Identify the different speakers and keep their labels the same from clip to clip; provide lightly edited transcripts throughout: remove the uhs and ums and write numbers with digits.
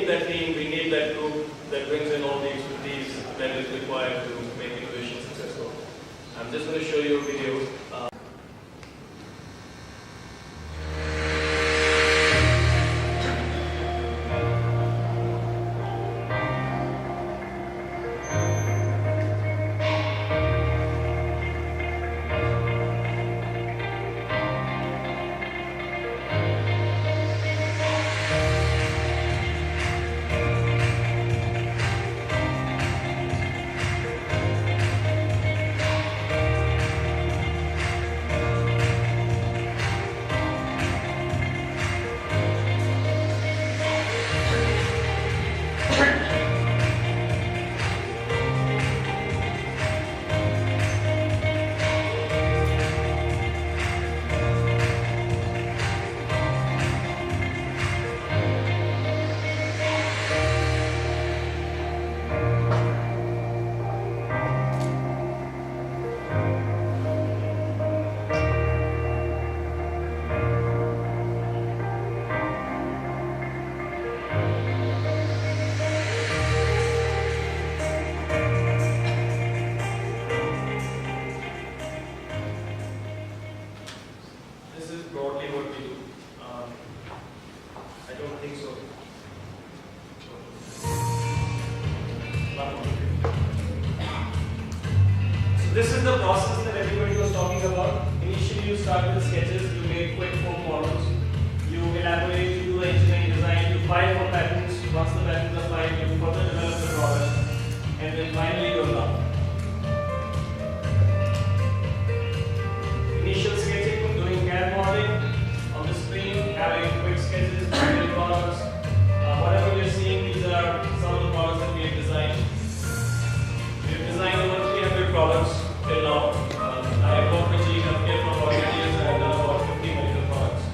Speaker 1: need that team, we need that group that brings in all the expertise that is required to make innovation successful. I'm just going to show you a video. This is broadly what we do. I don't think so. So this is the process that everybody was talking about. Initially you start with sketches, you make quick foam models, you elaborate, you do the engineering design, you file for patents. Once the patents are filed, you further develop the product, and then finally you're done. Initial sketching, doing CAD modeling on the screen, having quick sketches, detailed products. Whatever you're seeing, these are some of the products that we have designed. We have designed over 300 products till now. I have worked with GE Healthcare for about 10 years and I've done about 50 medical products.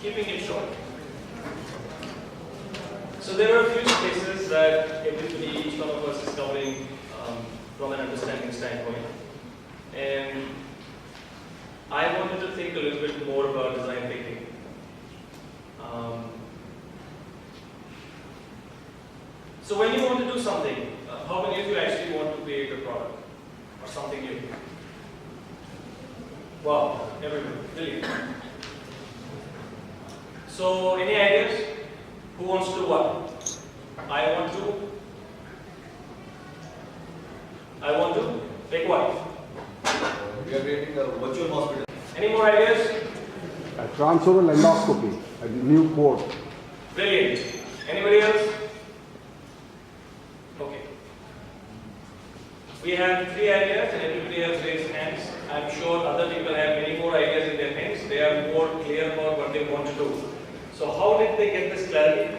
Speaker 1: Keeping it short. So there are a few spaces that everybody, each one of us is covering from an understanding standpoint. And I wanted to think a little bit more about design thinking. So when you want to do something, how many of you actually want to create a product or something new? Wow, everyone, brilliant. So, any ideas? Who wants to do what? I want to. Take what?
Speaker 2: We are creating a virtual hospital.
Speaker 1: Any more ideas?
Speaker 3: A transoral endoscopy, a new port.
Speaker 1: Brilliant. Anybody else? Okay. We have 3 ideas and everybody else raised hands. I'm sure other people have many more ideas in their heads. They are more clear about what they want to do. So how did they get this clarity?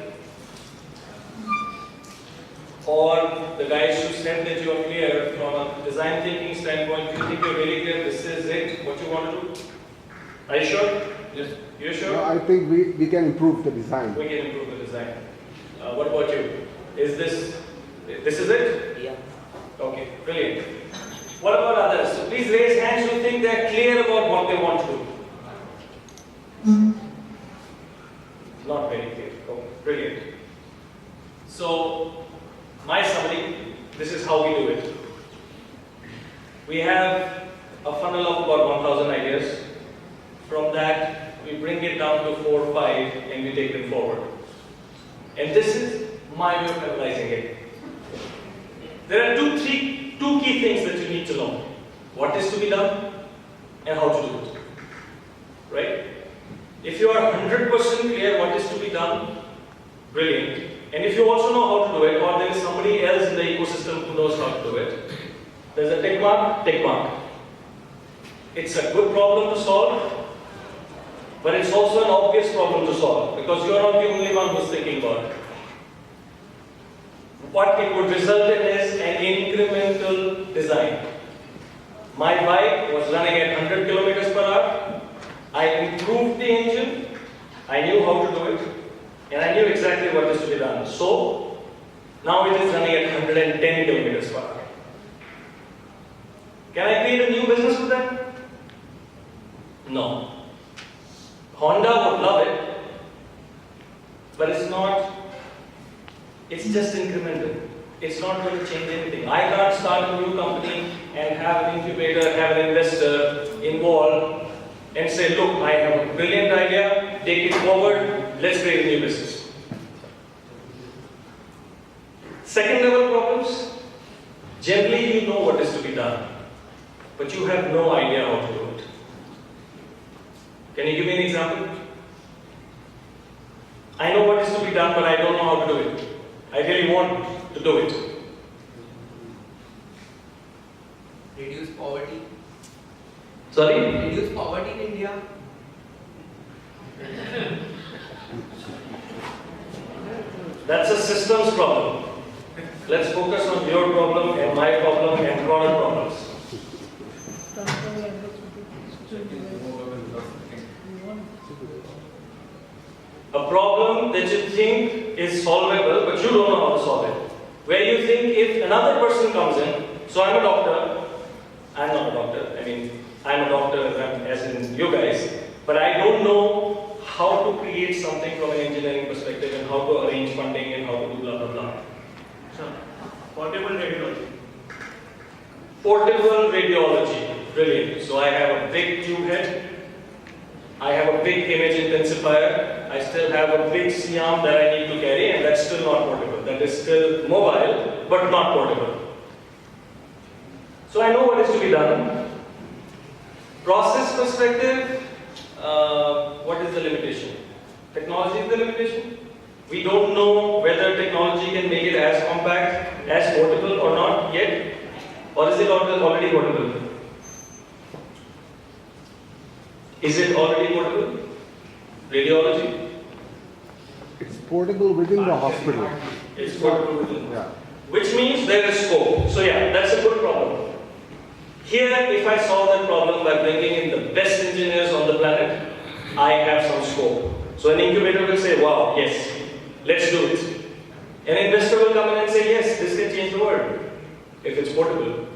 Speaker 1: Or the guys who said that you are clear from a design thinking standpoint, do you think you're really clear, this is it, what you want to do? Are you sure?
Speaker 2: Yes.
Speaker 1: You're sure?
Speaker 3: No, I think we can improve the design.
Speaker 1: We can improve the design. What about you? Is this is it?
Speaker 4: Yeah.
Speaker 1: Okay, brilliant. What about others? So please raise hands who think they're clear about what they want to do. Not very clear. Okay, brilliant. So, my summary, this is how we do it. We have a funnel of about 1,000 ideas. From that, we bring it down to 4 or 5 and we take them forward. And this is my way of analyzing it. There are two key things that you need to know. What is to be done and how to do it. Right? If you are 100% clear what is to be done, brilliant. And if you also know how to do it, or there is somebody else in the ecosystem who knows how to do it, There's a tick mark, tick mark. It's a good problem to solve, but it's also an obvious problem to solve because you're not the only one who's thinking about it. What it would result in is an incremental design. My bike was running at 100 kilometers per hour. I improved the engine. I knew how to do it, and I knew exactly what is to be done. So now it is running at 110 kilometers per hour. Can I create a new business with that? No. Honda would love it, but it's not. It's just incremental. It's not going to change anything. I can't start a new company and have an incubator, have an investor involved and say, look, I have a brilliant idea, take it forward, let's create a new business. Second level problems, generally you know what is to be done, but you have no idea how to do it. Can you give me an example? I know what is to be done, but I don't know how to do it. I really want to do it.
Speaker 4: Reduce poverty.
Speaker 1: Sorry?
Speaker 4: Reduce poverty in India.
Speaker 1: That's a systems problem. Let's focus on your problem and my problem and product problems. A problem that you think is solvable, but you don't know how to solve it. Where you think if another person comes in, so I'm a doctor, I'm not a doctor, I mean, I'm a doctor as in you guys, but I don't know how to create something from an engineering perspective and how to arrange funding and how to do blah blah blah. So, portable radiology. Portable radiology, brilliant. So I have a big tube head, I have a big image intensifier, I still have a big C-arm that I need to carry, and that's still not portable. That is still mobile, but not portable. So I know what is to be done. Process perspective, what is the limitation? Technology is the limitation. We don't know whether technology can make it as compact, as portable or not yet. Or is it already portable? Is it already portable? Radiology?
Speaker 3: It's portable within the hospital.
Speaker 1: It's portable within.
Speaker 3: Yeah.
Speaker 1: Which means there is scope. So yeah, that's a good problem. Here, if I solve that problem by bringing in the best engineers on the planet, I have some scope. So an incubator will say, wow, yes, let's do it. An investor will come in and say, yes, this can change the world, if it's portable.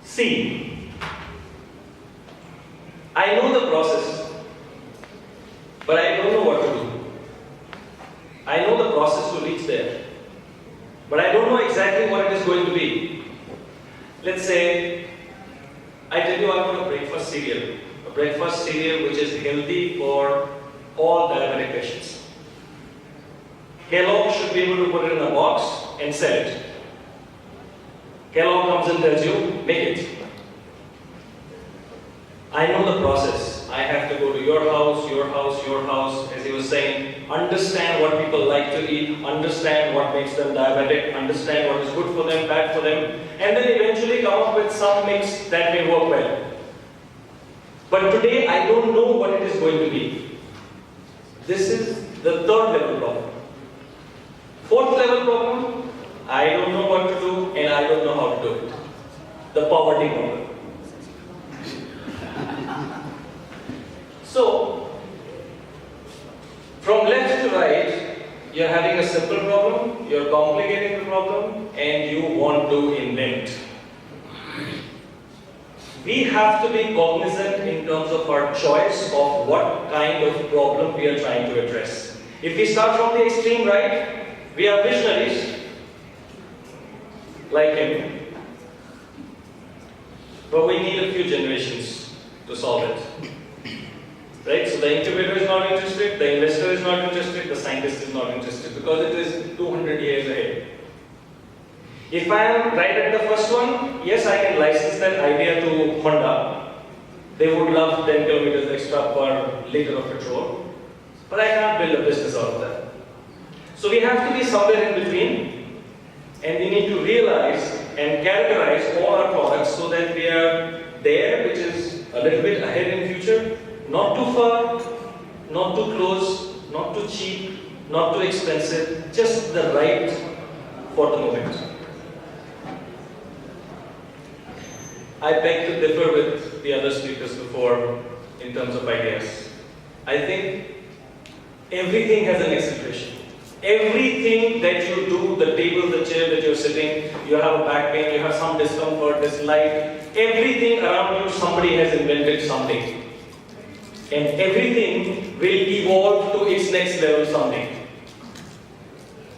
Speaker 1: C. I know the process, but I don't know what to do. I know the process to reach there, but I don't know exactly what it is going to be. Let's say, I tell you I want a breakfast cereal which is healthy for all diabetic patients. Kellogg should be able to put it in a box and sell it. Kellogg comes and tells you, make it. I know the process. I have to go to your house, as he was saying, understand what people like to eat, understand what makes them diabetic, understand what is good for them, bad for them, and then eventually come up with some mix that may work well. But today I don't know what it is going to be. This is the third level problem. Fourth level problem, I don't know what to do and I don't know how to do it. The poverty problem. So, from left to right, you're having a simple problem, you're complicating the problem, and you want to invent. We have to be cognizant in terms of our choice of what kind of problem we are trying to address. If we start from the extreme right, we are visionaries, like him, but we need a few generations to solve it. Right? So the incubator is not interested, the investor is not interested, the scientist is not interested because it is 200 years ahead. If I am right at the first one, yes, I can license that idea to Honda. They would love 10 kilometers extra per liter of petrol, but I can't build a business out of that. So we have to be somewhere in between. And we need to realize and categorize all our products so that we are there, which is a little bit ahead in future, not too far, not too close, not too cheap, not too expensive, just the right for the moment. I beg to differ with the other speakers before in terms of ideas. I think everything has an acceleration. Everything that you do, the table, the chair that you're sitting, you have a back pain, you have some discomfort, dislike, everything around you, somebody has invented something. And everything will evolve to its next level someday.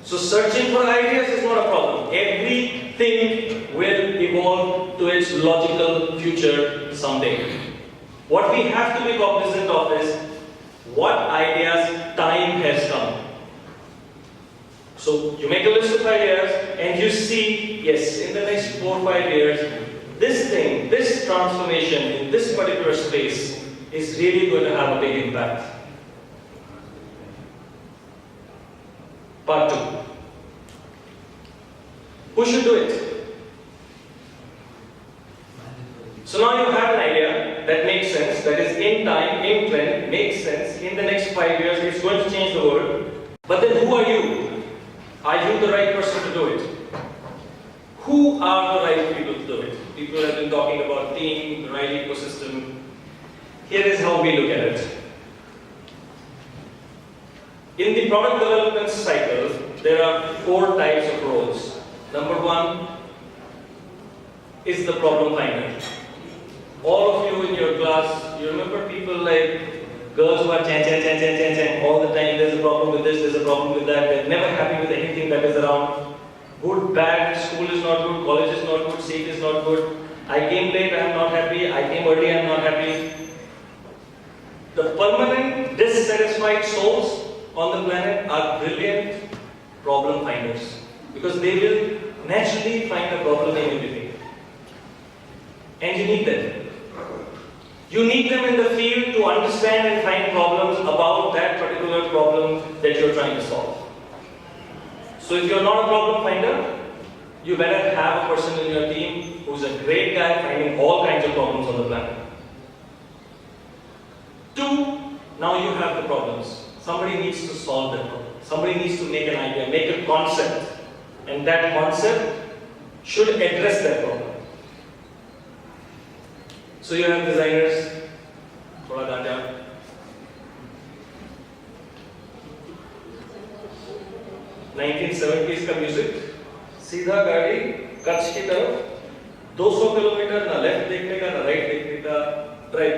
Speaker 1: So searching for ideas is not a problem. Everything will evolve to its logical future someday. What we have to be cognizant of is what ideas time has come. So you make a list of ideas and you see, yes, in the next 4 or 5 years, this thing, this transformation in this particular space is really going to have a big impact. Part 2. Who should do it? So now you have an idea that makes sense, that is in time, in trend, makes sense, in the next 5 years, it's going to change the world. But then who are you? Are you the right person to do it? Who are the right people to do it? People have been talking about team, the right ecosystem. Here is how we look at it. In the product development cycle, there are 4 types of roles. Number 1 is the problem finder. All of you in your class, you remember people like girls who are chan all the time, there's a problem with this, there's a problem with that, they're never happy with anything that is around. Good, bad, school is not good, college is not good, seat is not good. I came late, I am not happy, I came early, I am not happy. The permanent dissatisfied souls on the planet are brilliant problem finders because they will naturally find a problem in everything. And you need them. You need them in the field to understand and find problems about that particular problem that you're trying to solve. So if you're not a problem finder, you better have a person in your team who's a great guy finding all kinds of problems on the planet. 2, now you have the problems. Somebody needs to solve that problem. Somebody needs to make an idea, make a concept. And that concept should address that problem. So you have designers, thoda ganja. (1970s) का music, सीधा गाड़ी कच्छ की तरफ 200 kilometre ना left देखने का ना right देखने का, ड्राइव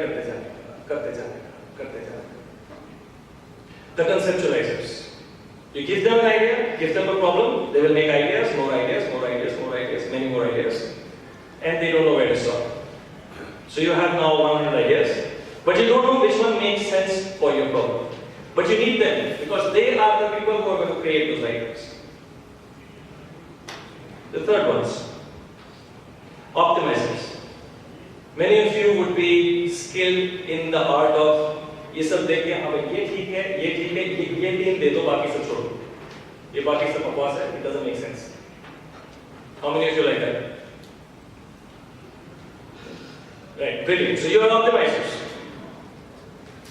Speaker 1: करते जाने का. The conceptualizers. You give them an idea, give them a problem, they will make ideas, more ideas, more ideas, more ideas, many more ideas, and they don't know where to start. So you have now 100 ideas, but you don't know which one makes sense for your problem. But you need them because they are the people who are going to create those ideas. The third ones, optimizers. Many of you would be skilled in the art of ये सब देख के हाँ ये ठीक है, ये 3 दे दो, बाकी सब छोड़ो. ये बाकी सब बकवास है, it doesn't make sense. How many of you like that? Right, brilliant. So you are optimizers.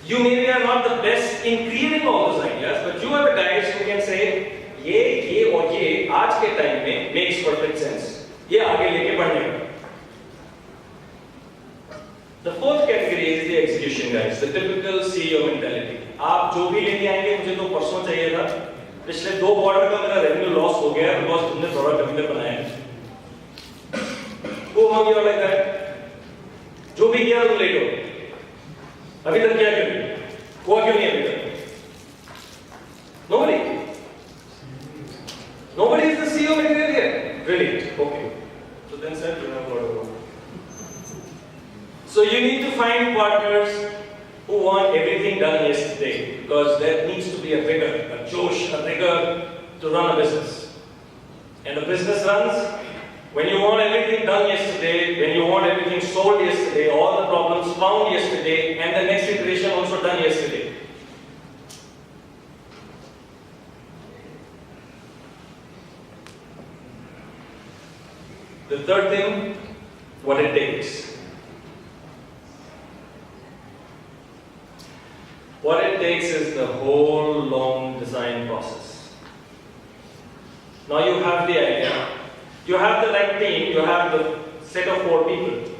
Speaker 1: You maybe are not the best in creating all those ideas, but you are the guys who can say, ये और ये आज के time में makes perfect sense. ये आगे लेके बढ़ने का. The fourth category is the execution guys, the typical CEO mentality. आप जो भी लेके आएंगे, मुझे तो परसों चाहिए था. पिछले 2 क्वार्टर का मेरा रेवेन्यू लॉस हो गया बिकॉज़ तुमने प्रोडक्ट अभी तक बनाया नहीं. Who among you are like that? जो भी किया तुम लेट हो. अभी तक क्या करें? हुआ क्यों नहीं अभी तक? Nobody. Nobody is the CEO material here. Brilliant. Okay. So then sir, you have got to go. So you need to find partners who want everything done yesterday because there needs to be a vigor, a josh, a rigor to run a business. And a business runs when you want everything done yesterday, when you want everything sold yesterday, all the problems found yesterday, and the next iteration also done yesterday. third thing, what it takes. What it takes is the whole long design process. Now you have the idea. You have the right team, you have the set of 4 people.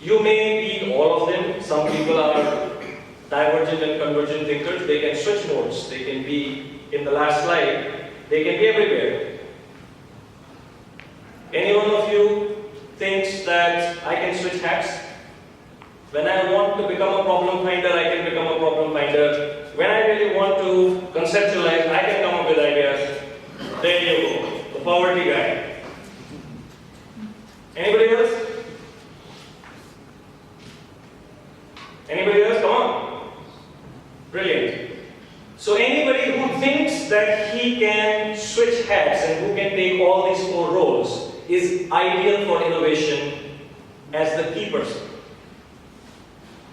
Speaker 1: You may be all of them. Some people are divergent and convergent thinkers. They can switch modes. They can be, in the last slide, they can be everywhere. Any one of you thinks that I can switch hats? When I want to become a problem finder, I can become a problem finder. When I really want to conceptualize, I can come up with ideas. There you go, the poverty guy. Anybody else? Anybody else? Come on. Brilliant. So anybody who thinks that he can switch hats and who can take all these 4 roles is ideal for innovation as the key person.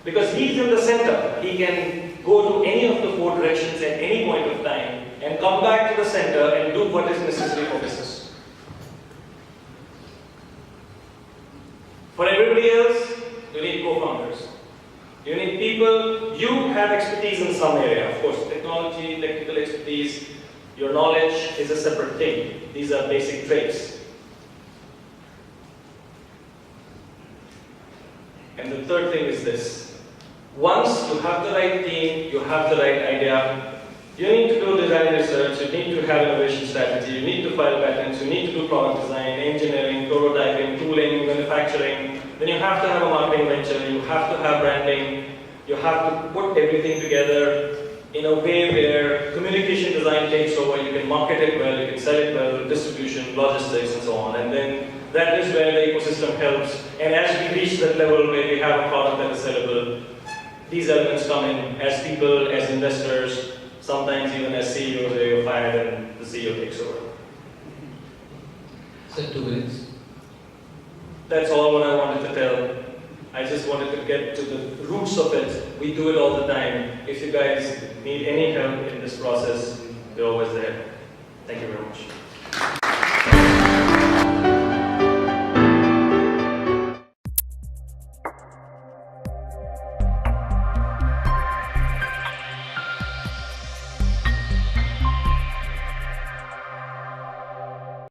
Speaker 1: Because he's in the center. He can go to any of the 4 directions at any point of time and come back to the center and do what is necessary for business. For everybody else, you need co-founders. You need people, you have expertise in some area. Of course, technology, technical expertise, your knowledge is a separate thing. These are basic traits. And the third thing is this. Once you have the right team, you have the right idea, you need to do design research, you need to have innovation strategy, you need to file patents, you need to do product design, engineering, prototyping, tooling, manufacturing. Then you have to have a marketing venture, you have to have branding, you have to put everything together in a way where communication design takes over, you can market it well, you can sell it well, distribution, logistics, and so on. And then that is where the ecosystem helps. And as we reach that level where we have a product that is sellable, these elements come in as people, as investors, sometimes even as CEOs where you're fired and the CEO takes over.
Speaker 4: So 2 minutes.
Speaker 1: That's all what I wanted to tell. I just wanted to get to the roots of it. We do it all the time. If you guys need any help in this process, we're always there. Thank you very much.